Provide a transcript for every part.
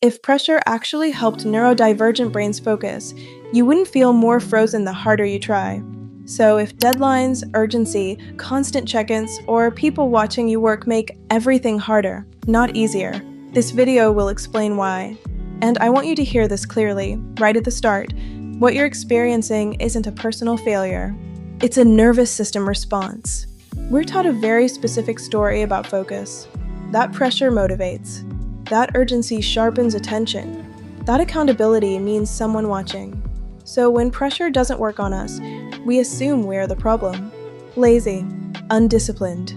If pressure actually helped neurodivergent brains focus, you wouldn't feel more frozen the harder you try. So if deadlines, urgency, constant check-ins, or people watching you work make everything harder, not easier, this video will explain why. And I want you to hear this clearly, right at the start. What you're experiencing isn't a personal failure. It's a nervous system response. We're taught a very specific story about focus. That pressure motivates. That urgency sharpens attention. That accountability means someone watching. So when pressure doesn't work on us, we assume we're the problem. Lazy, undisciplined,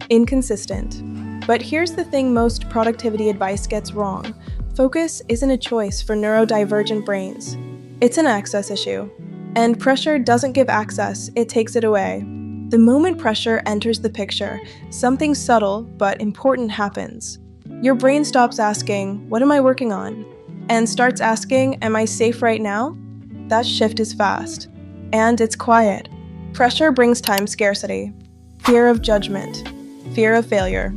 inconsistent. But here's the thing most productivity advice gets wrong. Focus isn't a choice for neurodivergent brains. It's an access issue. And pressure doesn't give access, it takes it away. The moment pressure enters the picture, something subtle but important happens. Your brain stops asking, "What am I working on?" and starts asking, "Am I safe right now?" That shift is fast. And it's quiet. Pressure brings time scarcity, fear of judgment, fear of failure,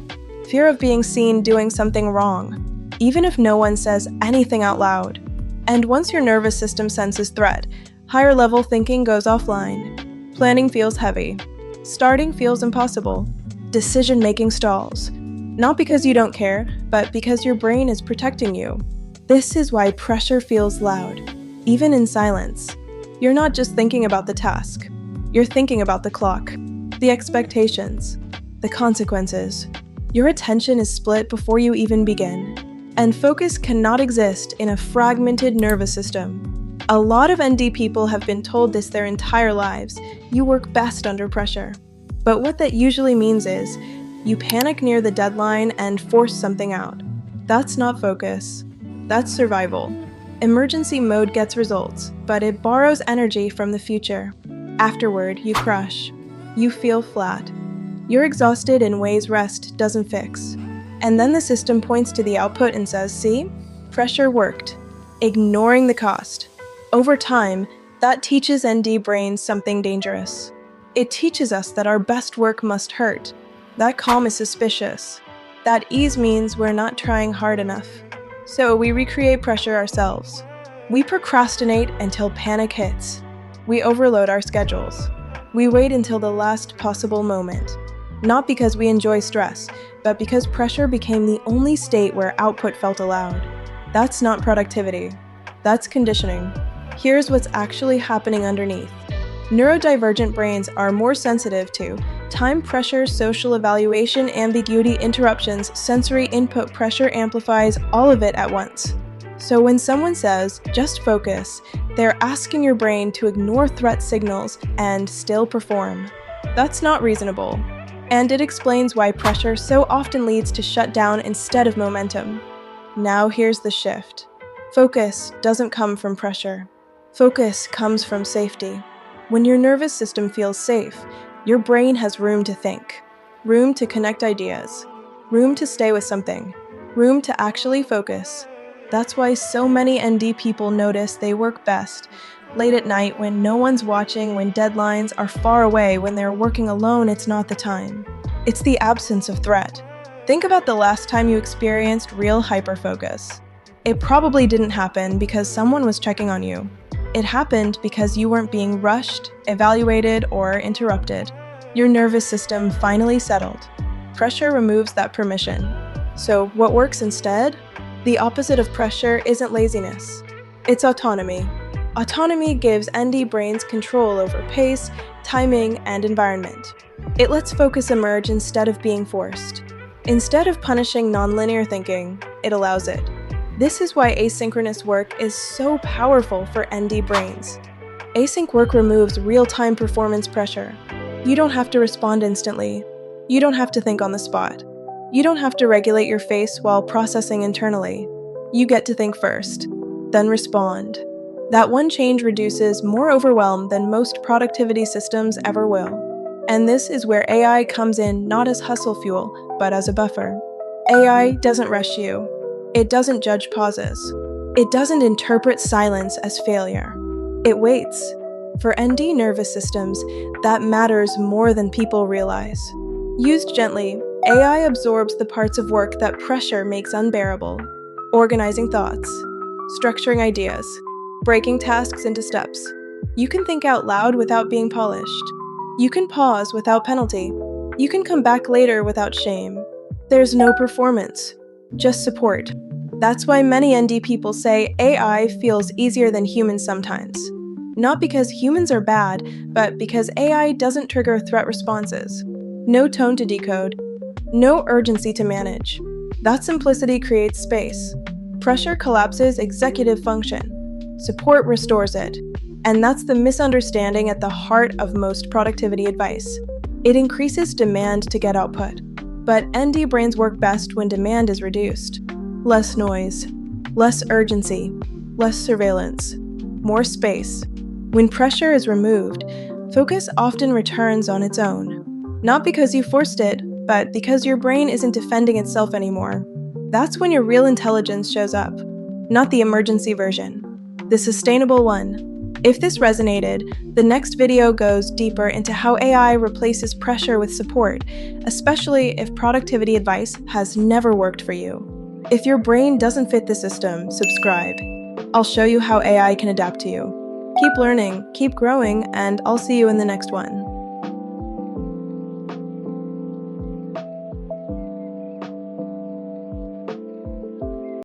fear of being seen doing something wrong, even if no one says anything out loud. And once your nervous system senses threat, higher level thinking goes offline. Planning feels heavy. Starting feels impossible. Decision-making stalls. Not because you don't care, but because your brain is protecting you. This is why pressure feels loud, even in silence. You're not just thinking about the task. You're thinking about the clock, the expectations, the consequences. Your attention is split before you even begin. And focus cannot exist in a fragmented nervous system. A lot of ND people have been told this their entire lives. You work best under pressure. But what that usually means is, you panic near the deadline and force something out. That's not focus. That's survival. Emergency mode gets results, but it borrows energy from the future. Afterward, you crush. You feel flat. You're exhausted in ways rest doesn't fix. And then the system points to the output and says, "See? Pressure worked," ignoring the cost. Over time, that teaches ND brains something dangerous. It teaches us that our best work must hurt. That calm is suspicious. That ease means we're not trying hard enough. So we recreate pressure ourselves. We procrastinate until panic hits. We overload our schedules. We wait until the last possible moment. Not because we enjoy stress, but because pressure became the only state where output felt allowed. That's not productivity. That's conditioning. Here's what's actually happening underneath. Neurodivergent brains are more sensitive to time pressure, social evaluation, ambiguity, interruptions, sensory input, pressure amplifies all of it at once. So when someone says, "Just focus," they're asking your brain to ignore threat signals and still perform. That's not reasonable. And it explains why pressure so often leads to shutdown instead of momentum. Now here's the shift. Focus doesn't come from pressure. Focus comes from safety. When your nervous system feels safe, your brain has room to think, room to connect ideas, room to stay with something, room to actually focus. That's why so many ND people notice they work best late at night when no one's watching, when deadlines are far away, when they're working alone. It's not the time. It's the absence of threat. Think about the last time you experienced real hyperfocus. It probably didn't happen because someone was checking on you. It happened because you weren't being rushed, evaluated, or interrupted. Your nervous system finally settled. Pressure removes that permission. So what works instead? The opposite of pressure isn't laziness. It's autonomy. Autonomy gives ND brains control over pace, timing, and environment. It lets focus emerge instead of being forced. Instead of punishing nonlinear thinking, it allows it. This is why asynchronous work is so powerful for ND brains. Async work removes real-time performance pressure. You don't have to respond instantly. You don't have to think on the spot. You don't have to regulate your pace while processing internally. You get to think first, then respond. That one change reduces more overwhelm than most productivity systems ever will. And this is where AI comes in not as hustle fuel, but as a buffer. AI doesn't rush you. It doesn't judge pauses. It doesn't interpret silence as failure. It waits. For ND nervous systems, that matters more than people realize. Used gently, AI absorbs the parts of work that pressure makes unbearable. organizing thoughts, structuring ideas, breaking tasks into steps. You can think out loud without being polished. You can pause without penalty. You can come back later without shame. There's no performance, just support. That's why many ND people say AI feels easier than humans sometimes. Not because humans are bad, but because AI doesn't trigger threat responses. No tone to decode. No urgency to manage. That simplicity creates space. Pressure collapses executive function. Support restores it. And that's the misunderstanding at the heart of most productivity advice. It increases demand to get output. But ND brains work best when demand is reduced. Less noise, less urgency, less surveillance, more space. When pressure is removed, focus often returns on its own. Not because you forced it, but because your brain isn't defending itself anymore. That's when your real intelligence shows up, not the emergency version, the sustainable one. If this resonated, the next video goes deeper into how AI replaces pressure with support, especially if productivity advice has never worked for you. If your brain doesn't fit the system, subscribe. I'll show you how AI can adapt to you. Keep learning, keep growing, and I'll see you in the next one.